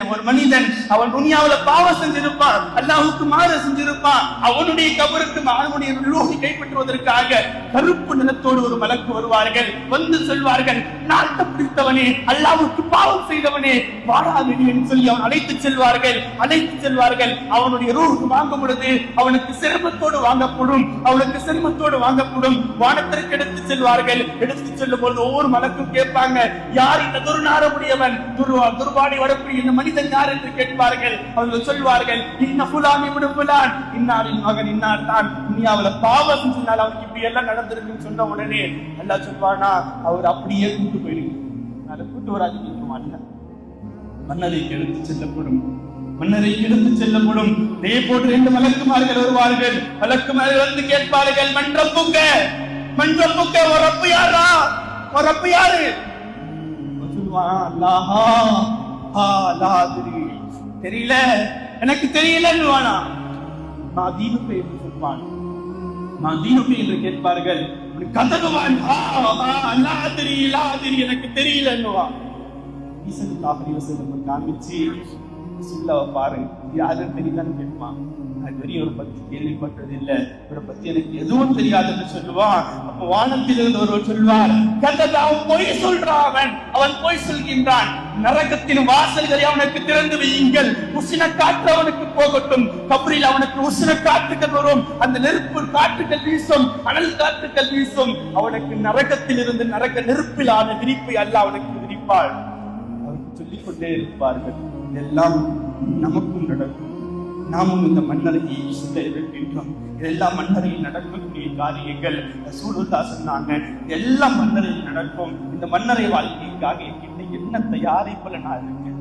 ஒரு மனிதன் அவன் துனியாவுல பாவம் செஞ்சிருப்பான், அல்லாஹ்வுக்கு மாறு செஞ்சிருப்பான். அவனுடைய கபருக்கு அவனுடைய ரூஹை கைப்பற்றுவதற்காக கருப்பு நிலத்தோடு ஒரு மலக்கு வருவார்கள். வந்து சொல்வார்கள், நாட்டை பிடித்தவனே, அல்லாஹ்வுக்கு பாவம் செய்தவனே, வாழாதடி என்று சொல்லி அவன் அழைத்து செல்வார்கள். அவனுடைய ரூஹுக்கு வாங்கும் பொழுது அவனுக்கு சிரமத்தோடு வாங்கப்படும். வானத்திற்கு எடுத்து செல்வார்கள். எடுத்து செல்லும் பொழுது ஒவ்வொரு மலக்கும் கேட்பாங்க, யார் இந்த துர்நாரமுடையவன், துர்வாடை வரக்கூடிய இந்த மனிதன் யார் என்று கேட்பார்கள். அவர்கள் சொல்வார்கள், இன்ன ஃபுலான் இப்னு ஃபுலான், இன்னாரின் மகன் இன்னார் தான். துனியாவுல பாவம் செஞ்சனால அவனுக்கு இப்படி எல்லாம் நடந்திருக்குன்னு சொன்ன உடனே அல்லாஹ் சொல்வானா, அவர் அப்படியே கூட்டு போயிடுங்க, அதை கூட்டு வராது கேட்க மாட்டேன். மன்னரைக்கு எடுத்து செல்லப்படும். இதே போன்று 2 மலக்குமார்கள் வருவார்கள். மலக்குமார்கள் வந்து கேட்பார்கள், மன்றப்புக்க ஒரு ரப்பு யாரு? தெரியல, எனக்கு தெரியலன்னு என்று கேட்பார்கள். கதகுவான், எனக்கு தெரியலன்னுவான். காமிச்சு பாருங்க, யாரும் தெரியலன்னு கேட்பான். ஒரு பத்தி கேள்விப்பட்டது இல்ல, இவரை பத்தி எனக்கு எதுவும் தெரியாதுன்னு சொல்லுவான். அப்ப வானத்தில் இருந்து ஒருவர் சொல்வார், அவன் பொய் சொல்றான், அவன் பொய் சொல்கின்றான். நரகத்தின் வாசல்களை அவனுக்கு திறந்து வையுங்கள், உஷ்ண காற்று அவனுக்கு போகட்டும். கபரில் அவனுக்கு உஷ்ண காற்றுகள் வரும், அந்த நெருப்பு காற்றுகள் வீசும், அனல் காற்றுகள் வீசும். அவனுக்கு நரகத்தில் இருந்து நரக நெருப்பிலான விரிப்பை அல்ல அவனுக்கு விரிப்பாள். அவருக்கு சொல்லிக் கொண்டே இருப்பார்கள். இதெல்லாம் நமக்கும் நடக்கும். நாமும் இந்த மன்னரையை சொல்ல இருக்கின்றோம். இதெல்லாம் மன்னரையில் நடக்கக்கூடிய காரியங்கள். ரசூலுல்லாஹ் சொன்னாங்க, எல்லாம் மன்னரையில் நடக்கும். இந்த மன்னரை வாழ்க்கைக்காக என்ன தயாரிப்புல நான் இருக்கேன்.